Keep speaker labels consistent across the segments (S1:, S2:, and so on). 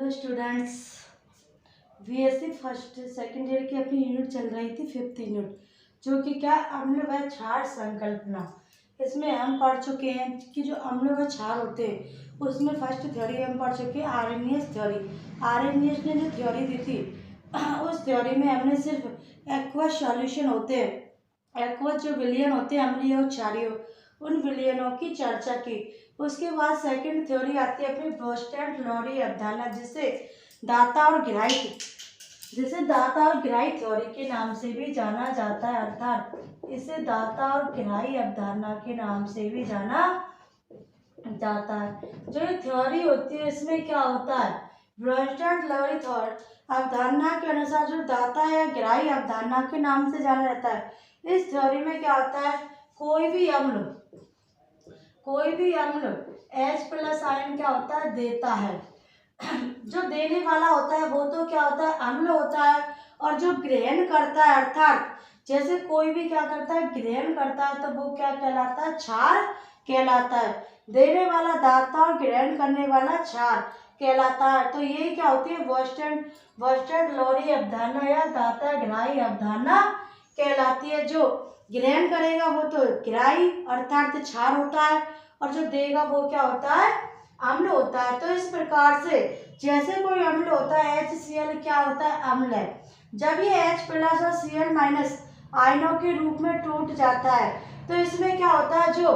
S1: Hello students, BSc first second year की अपनी unit चल रही थी, 5th यूनिट, जो कि क्या अम्ल व क्षार संकल्पना। इसमें हम पढ़ चुके हैं कि जो अम्ल व क्षार होते हैं उसमें फर्स्ट थ्योरी हम पढ़ चुके हैं, आर्हेनियस थ्योरी। आर्हेनियस ने जो थ्योरी दी थी उस थ्योरी में हमने सिर्फ एक्वस सॉल्यूशन होते हैं, एक्वस जो विलयन होते हैं अम्लीय और क्षारीय, उन विलयनों की चर्चा की। उसके बाद सेकंड थ्योरी आती है अपनी ब्रोस्टेड-लोरी अवधारणा, जिसे दाता और ग्राही थ्योरी के नाम से भी जाना जाता है, अर्थात इसे दाता और ग्राही अवधारणा के नाम से भी जाना जाता है। जो ये थ्योरी होती है इसमें क्या होता है, ब्रोस्टेड-लोरी अवधारणा के अनुसार जो दाता या ग्राही अवधारणा के नाम से जाना जाता है, इस थ्योरी में क्या होता है, कोई भी अम्ल H+ आयन क्या होता है, देता है। जो देने वाला होता है वो तो क्या होता है, अम्ल होता है, और जो ग्रहण करता है, अर्थात जैसे कोई भी क्या करता है, ग्रहण करता है, तो वो क्या कहलाता है, क्षार कहलाता है। देने वाला दाता और ग्रहण करने वाला क्षार कहलाता है। तो ये क्या होती है, ब्रोस्टेड-लोरी अवधारणा या दाता ग्राही अवधारणा कहलाती है। जो ग्रहण करेगा वो तो ग्राही अर्थात क्षार होता है, और जो देगा वो क्या होता है, अम्ल होता है। तो इस प्रकार से जैसे कोई अम्ल होता है, HCl क्या होता है, अम्ल है। जब ये H+ और Cl- आयनों के रूप में टूट जाता है तो इसमें क्या होता है, जो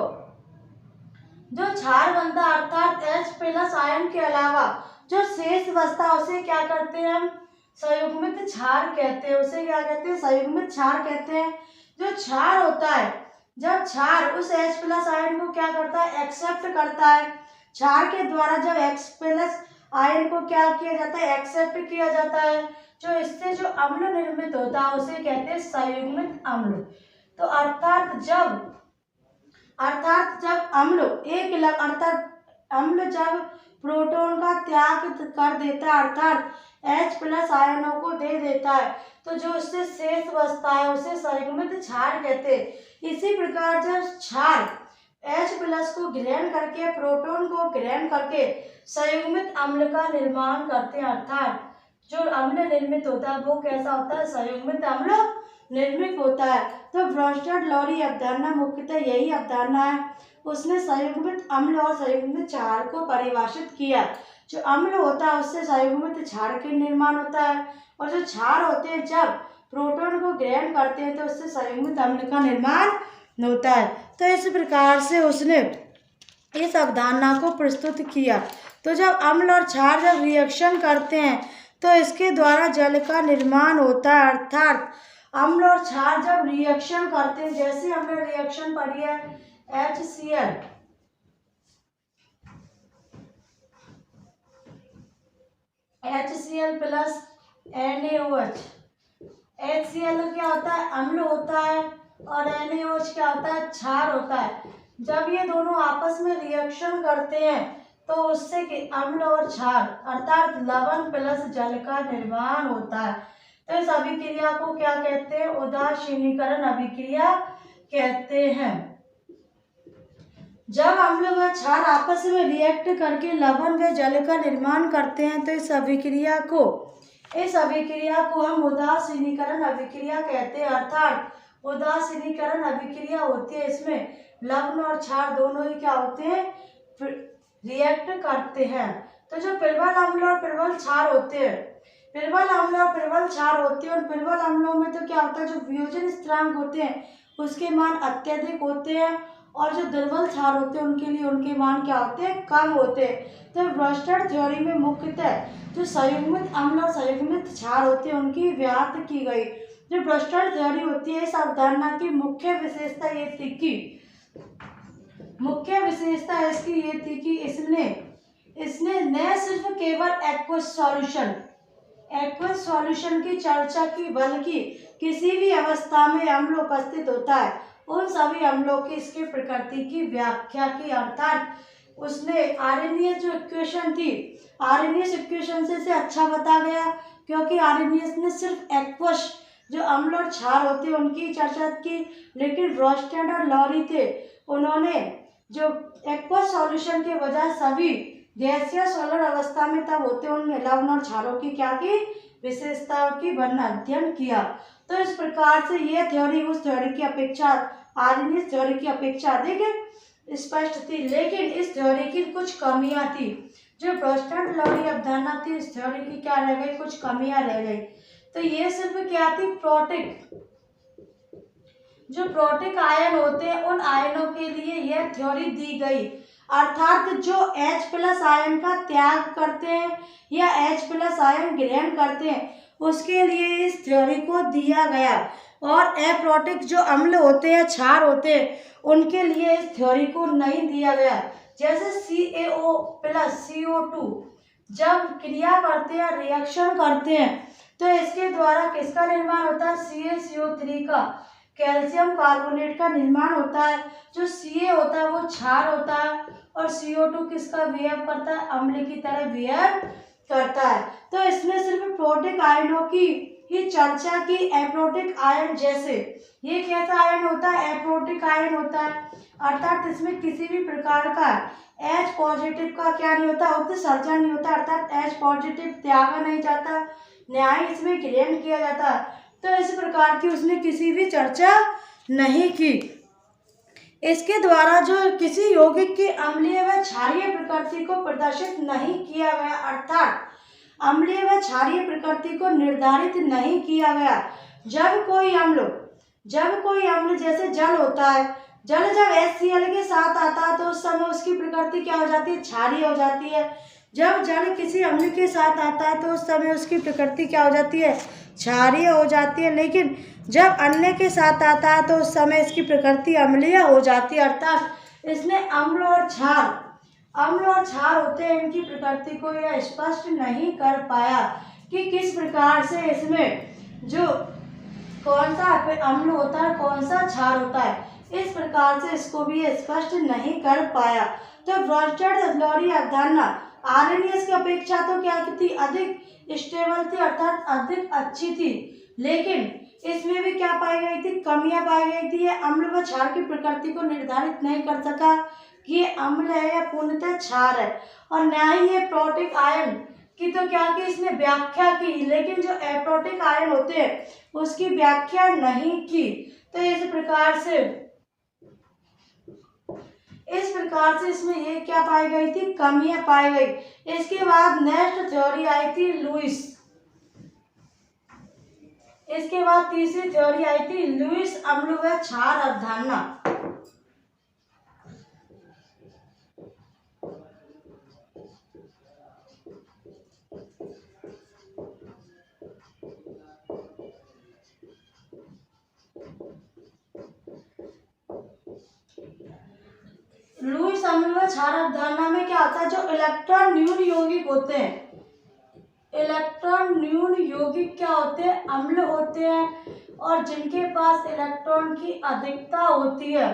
S1: क्षार बनता है, अर्थात H+ आयन के अलावा जो शेष बचता है उसे क्या करते हैं, हम संयुग्मित क्षार कहते हैं। उसे क्या कहते हैं, संयुग्मित क्षार कहते हैं। जो क्षार होता है, जब क्षार उस H+ आयन को क्या करता है, एक्सेप्ट करता है। क्षार के द्वारा जब H+ आयन को क्या किया जाता है, एक्सेप्ट किया जाता है, जो इससे जो अम्ल निर्मित होता है उसे कहते हैं संयुग्मित अम्ल। तो अर्थात जब अम्ल जब प्रोटॉन का त्याग कर देता है, अर्थात H+ आयनों को दे देता है, तो जो उससे शेष बचता है उसे संयुग्मित क्षार कहते हैं। इसी प्रकार जब क्षार H+ को ग्रहण करके, प्रोटॉन को ग्रहण करके संयुग्मित अम्ल का निर्माण करते हैं, अर्थात जो अम्ल निर्मित होता है वो कैसा होता है, संयुग्मित अम्ल निर्मित होता है। तो ब्रोस्टेड-लोरी अवधारणा मुख्यतः यही अवधारणा है, उसने संयुग्मित अम्ल और संयुग्मित क्षार को परिभाषित किया। जो अम्ल होता है उससे संयुग्मित क्षार के निर्माण होता है, और जो क्षार होते हैं जब प्रोटॉन को ग्रहण करते हैं तो उससे संयुग्मित अम्ल का निर्माण होता है। तो इस प्रकार से उसने इस अवधारणा को प्रस्तुत किया। तो जब अम्ल और क्षार जब रिएक्शन करते हैं तो इसके द्वारा जल का निर्माण होता है, अर्थात अम्ल और क्षार जब रिएक्शन करते हैं, जैसे हमने रिएक्शन पढ़ी है HCl प्लस NaOH। HCl क्या होता है, अम्ल होता है, और NaOH क्या होता है, क्षार होता है। जब ये दोनों आपस में रिएक्शन करते हैं तो उससे अम्ल और क्षार अर्थात लवण प्लस जल का निर्माण होता है। तो इस अभिक्रिया को क्या कहते हैं, उदासीनीकरण अभिक्रिया कहते हैं। जब अम्ल व क्षार आपस में रिएक्ट करके लवण व जल का निर्माण करते हैं तो इस अभिक्रिया को हम उदासीनीकरण अभिक्रिया कहते हैं, अर्थात उदासीनीकरण अभिक्रिया होती है, इसमें लवण और क्षार दोनों ही क्या होते हैं, रिएक्ट करते हैं। तो जो प्रबल अम्ल और प्रबल क्षार होते हैं, और प्रबल अम्लों में तो क्या होता है, जो वियोजन स्थिरांक होते हैं उसके मान अत्यधिक होते हैं, और जो दुर्बल क्षार होते हैं उनके लिए उनके मान क्या होते हैं, कम होते हैं। तो ब्रोस्टेड थ्योरी में मुख्यतः जो संयुग्मित अम्ल और संयुग्मित क्षार होते हैं उनकी व्याख्या की गई। जो ब्रोस्टेड थ्योरी होती है, इस अवधारणा की मुख्य विशेषता इसकी ये थी कि इसने न सिर्फ केवल एक्वस सॉल्यूशन की चर्चा की, बल्कि किसी भी अवस्था में अम्ल उपस्थित होता है उन सभी अम्लों की इसकी प्रकृति की व्याख्या की। अर्थात उसने आर्हेनियस जो इक्वेशन थी, आर्हेनियस इक्वेशन से इसे अच्छा बता गया, क्योंकि आर्हेनियस ने सिर्फ एक्वस जो अम्ल और क्षार होते हैं उनकी चर्चा की, लेकिन ब्रोस्टेड और लोरी थे, उन्होंने जो एक्वस सॉल्यूशन के बजाय सभी गैसीय सोलर अवस्था में तब होते हैं उनमें लवण और क्षारों की क्या की विशेषताओं की वर्णन अध्ययन किया। तो इस प्रकार से ये थ्योरी उस थ्योरी की अपेक्षा आर्यनियस थ्योरी की अपेक्षा अधिक स्पष्ट थी, लेकिन इस थ्योरी की कुछ कमियां थी। जो ब्रोस्टेड लवरी अवधारणा थी इस थ्योरी की क्या रह गई, कुछ कमियां रह गई। तो ये सिर्फ क्या थी, प्रोटिक, जो प्रोटिक आयन होते हैं उन आयनों के लिए यह थ्योरी दी गई, अर्थात जो H+ आयन का त्याग करते हैं या H+ आयन ग्रहण करते हैं उसके लिए इस थ्योरी को दिया गया, और अप्रोटिक जो अम्ल होते हैं, क्षार होते हैं, उनके लिए इस थ्योरी को नहीं दिया गया। जैसे CaO+ CO2 जब क्रिया करते हैं, रिएक्शन करते हैं, तो इसके द्वारा किसका निर्माण होता है, CaCO3 का, कैल्शियम कार्बोनेट का निर्माण होता है। जो Ca होता है वो क्षार होता है और CO2 किसका बिहेव करता है, अम्ल की तरह बिहेव करता है। तो इसमें सिर्फ प्रोटिक आयनों की ही चर्चा की। एप्रोटिक आयन जैसे ये कैसा आयन होता है, एप्रोटिक आयन होता है, अर्थात इसमें किसी भी प्रकार का H+ का क्या नहीं होता, उत्सर्जन नहीं होता, अर्थात H+ त्यागा नहीं जाता, ना ही इसमें ग्रहण किया जाता। तो इस प्रकार की उसने किसी भी चर्चा नहीं की। इसके द्वारा जो किसी यौगिक की अम्लीय व क्षारीय प्रकृति को प्रदर्शित नहीं किया गया, अर्थात अम्लीय व क्षारीय प्रकृति को निर्धारित नहीं किया गया। जब कोई अम्ल जैसे जल होता है, जल जब HCl के साथ आता है तो उस समय उसकी प्रकृति क्या हो जाती है, क्षारीय हो जाती है। जब जल किसी अम्ल के साथ आता है तो उस समय उसकी प्रकृति क्या हो जाती है, क्षारीय हो जाती है। लेकिन जब अन्य के साथ आता है तो उस समय इसकी प्रकृति अम्लीय हो जाती है, अर्थात इसने अम्ल और क्षार होते हैं, इनकी प्रकृति को यह स्पष्ट नहीं कर पाया कि किस प्रकार से इसमें जो कौन सा अम्ल होता है, कौन सा क्षार होता है, इस प्रकार से इसको भी स्पष्ट नहीं कर पाया। तो ब्रोस्टेड लवरी अवधारणा आर्यनियस की अपेक्षा तो क्या थी, अधिक स्टेबल थी, अर्थात अधिक अच्छी थी, लेकिन इसमें भी क्या पाई गई थी, कमियां पाई गई थी। ये अम्ल व क्षार की प्रकृति को निर्धारित नहीं कर सका कि ये अम्ल है या पूर्णतः क्षार है, और न ही ये प्रोटिक आयन की तो क्या की इसने व्याख्या की, लेकिन जो एप्रोटिक आयन होते हैं उसकी व्याख्या नहीं की। तो इस प्रकार से इसमें ये क्या पाई गई थी, कमियां पाई गई। इसके बाद नेक्स्ट थ्योरी आई थी लुईस। इसके बाद तीसरी थ्योरी आई थी लुईस अम्ल व क्षार अवधारणा। लुईस अम्ल व क्षार अवधारणा में क्या होता है, जो इलेक्ट्रॉन न्यून यौगिक होते हैं, इलेक्ट्रॉन न्यून यौगिक क्या होते हैं, अम्ल होते हैं, और जिनके पास इलेक्ट्रॉन की अधिकता होती है,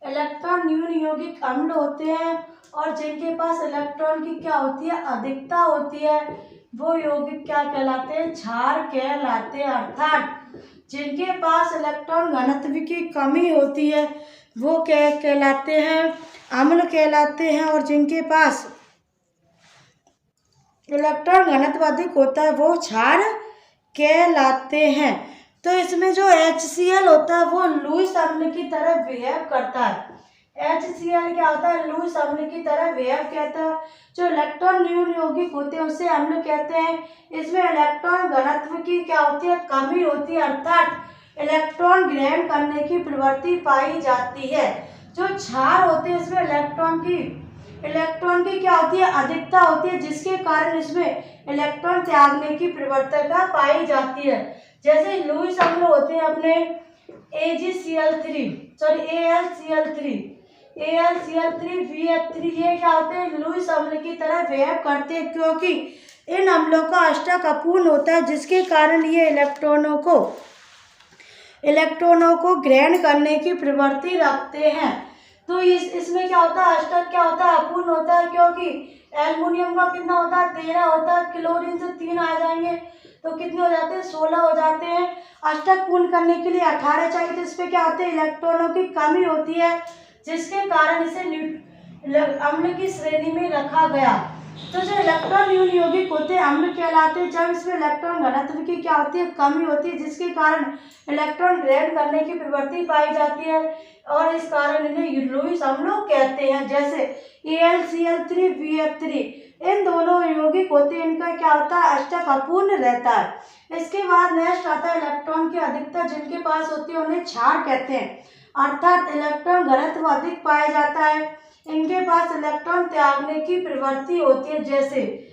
S1: इलेक्ट्रॉन न्यून यौगिक अम्ल होते हैं, और जिनके पास इलेक्ट्रॉन की क्या होती है, अधिकता होती है, वो यौगिक क्या कहलाते हैं, क्षार कहलाते हैं। अर्थात जिनके पास इलेक्ट्रॉन घनत्व की कमी होती है वो क्या कहलाते हैं, अम्ल कहलाते हैं, और जिनके पास इलेक्ट्रॉन घनत्व अधिक होता है वो क्षार कहलाते हैं। तो इसमें जो HCl होता है वो लुईस अम्ल की तरह बिहेव करता है। HCl क्या होता है, लुईस अम्ल की तरह बिहेव कहता है। जो इलेक्ट्रॉन न्यून यौगिक होते हैं उसे अम्ल कहते हैं। इसमें इलेक्ट्रॉन घनत्व की क्या होती है, कमी होती है, अर्थात इलेक्ट्रॉन ग्रहण करने की प्रवृत्ति पाई जाती है। जो क्षार होते हैं इसमें इलेक्ट्रॉन की क्या होती है, अधिकता होती है, जिसके कारण इसमें इलेक्ट्रॉन त्यागने की प्रवृत्ति पाई जाती है। जैसे लुईस अम्ल होते हैं अपने AlCl3 ये क्या होते हैं, लुईस अम्ल की तरह बिहेव करते हैं, क्योंकि इन अम्लों का अष्टक अपूर्ण होता है, जिसके कारण ये इलेक्ट्रॉनों को ग्रहण करने की प्रवृत्ति रखते हैं। तो इसमें क्या होता है, अष्टक क्या होता है, अपूर्ण होता है, क्योंकि एल्युमिनियम का कितना होता है, 13 होता है, क्लोरीन से 3 आ जाएंगे तो कितने हो जाते हैं, 16 हो जाते हैं। अष्टक पूर्ण करने के लिए 18 चाहिए, तो इस पे क्या होते हैं, इलेक्ट्रॉनों की कमी होती है, जिसके कारण इसे अम्ल की श्रेणी में रखा गया। तो जो इलेक्ट्रॉन न्यून यौगिक होते हैं अम्ल कहलाते हैं जब इसमें इलेक्ट्रॉन घनत्व की क्या होती है, कमी होती है, जिसके कारण इलेक्ट्रॉन ग्रहण करने की प्रवृत्ति पाई जाती है और इस कारण इन्हें लुईस अम्ल कहते हैं। जैसे AlCl3 BF3 इन दोनों यौगिक होते हैं, इनका क्या होता है, अष्टक अपूर्ण रहता है। इसके बाद नेक्स्ट आता है इलेक्ट्रॉन की अधिकता जिनके पास होती है उन्हें क्षार कहते हैं, अर्थात इलेक्ट्रॉन घनत्व अधिक पाया जाता है, इनके पास इलेक्ट्रॉन त्यागने की प्रवृत्ति होती है। जैसे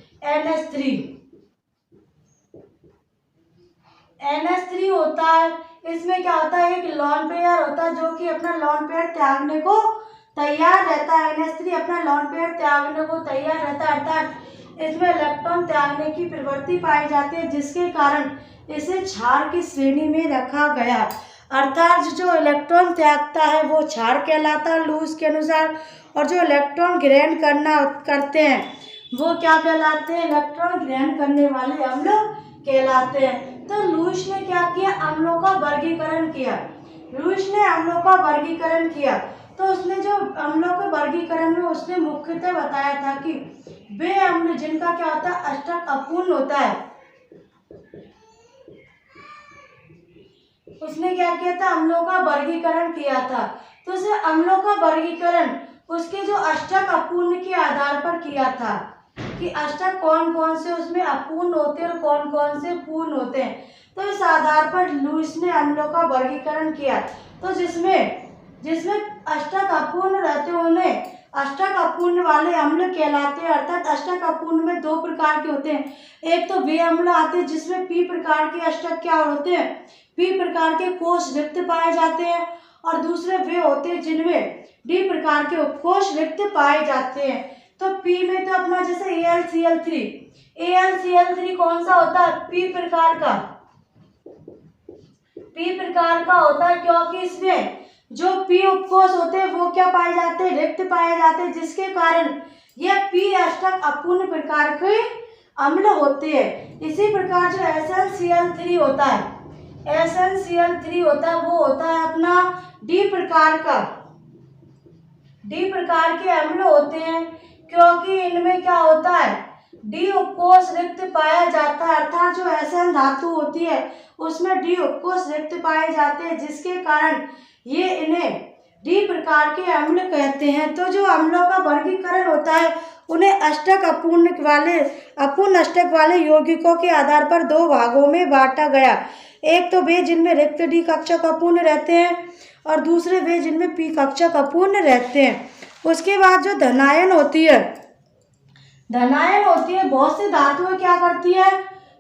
S1: NH3 होता है, इसमें क्या होता है, एक लॉन पेयर होता है जो कि अपना लॉन पेयर त्यागने को तैयार रहता है। NH3 अपना लॉन पेयर त्यागने को तैयार रहता है, अर्थात इसमें इलेक्ट्रॉन त्यागने की प्रवृत्ति पाई जाती है, जिसके कारण इसे क्षार की श्रेणी में रखा गया। अर्थात जो इलेक्ट्रॉन त्यागता है वो क्षार कहलाता है लुईस के अनुसार, और जो इलेक्ट्रॉन ग्रहण करते हैं वो क्या कहलाते हैं, इलेक्ट्रॉन ग्रहण करने वाले अम्ल कहलाते हैं। तो लुईस ने क्या किया, अम्लों का वर्गीकरण किया। लुईस ने अम्लों का वर्गीकरण किया तो उसने जो अम्लों के वर्गीकरण में उसने मुख्यतः बताया था कि वे अम्ल जिनका क्या होता है, अष्टक अपूर्ण होता है। उसने क्या किया था, अम्लों का वर्गीकरण किया था। तो उसे अम्लों का वर्गीकरण उसके जो अष्टक अपूर्ण के आधार पर किया था कि अष्टक कौन कौन से उसमें अपूर्ण होते हैं और कौन कौन से पूर्ण होते हैं। तो इस आधार पर लुईस ने अम्लों का वर्गीकरण किया। तो जिसमें अष्टक अपूर्ण रहते हैं उन्हें अष्टक अपूर्ण वाले अम्ल कहलाते हैं। अर्थात अष्टक अपूर्ण में दो प्रकार के होते हैं, एक तो वे अम्ल आते हैं जिसमें P प्रकार के अष्टक क्या होते हैं, P प्रकार के कोष रिक्त पाए जाते हैं, और दूसरे वे होते हैं जिनमें D प्रकार के उपकोष रिक्त पाए जाते हैं। तो P में तो अपना जैसे AlCl3 कौन सा होता है, P प्रकार का होता है, क्योंकि इसमें जो P उपकोष होते हैं वो क्या पाए जाते हैं, रिक्त पाए जाते हैं, जिसके कारण यह P अष्टक अपूर्ण प्रकार के अम्ल होते हैं। इसी प्रकार जो SnCl3 होता है, वो होता है अपना D प्रकार के अम्ल होते हैं, क्योंकि इनमें क्या होता है, D उपकोष रिक्त पाया जाता है। अर्थात जो Sn धातु होती है उसमें D उपकोष रिक्त पाए जाते हैं, जिसके कारण ये इन्हें D प्रकार के अम्ल कहते हैं। तो जो अम्लों का वर्गीकरण होता है उन्हें अपूर्ण अष्टक वाले यौगिकों के आधार पर दो भागों में बांटा गया। एक तो वे जिनमें रिक्त D कक्षक अपूर्ण रहते हैं और दूसरे वे जिनमें P कक्षक अपूर्ण रहते हैं। उसके बाद जो धनायन होती है, बहुत सी धातुएं क्या करती है,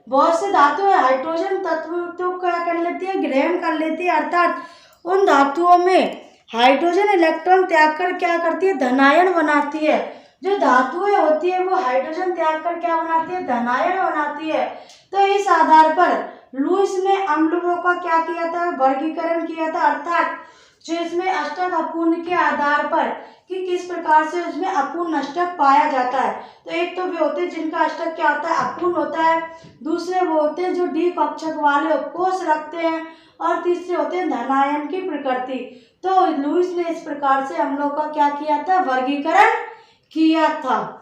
S1: हाइड्रोजन तत्व तो क्या कर लेती है, ग्रहण कर लेती है। अर्थात उन धातुओं में हाइड्रोजन इलेक्ट्रॉन त्याग कर क्या करती है, धनायन बनाती है। जो धातुएं होती है वो हाइड्रोजन त्याग कर क्या बनाती है, धनायन बनाती है। तो इस आधार पर लुईस ने अम्लों का क्या किया था, वर्गीकरण किया था। अर्थात जो इसमें अष्टक अपूर्ण के आधार पर कि किस प्रकार से उसमें अपूर्ण अष्टक पाया जाता है। तो एक तो वे होते हैं जिनका अष्टक क्या होता है, अपूर्ण होता है, दूसरे वो होते हैं जो D कक्षक वाले उपकोष रखते हैं, और तीसरे होते हैं धनायन की प्रकृति। तो लुईस ने इस प्रकार से अम्लों का क्या किया था, वर्गीकरण किया था।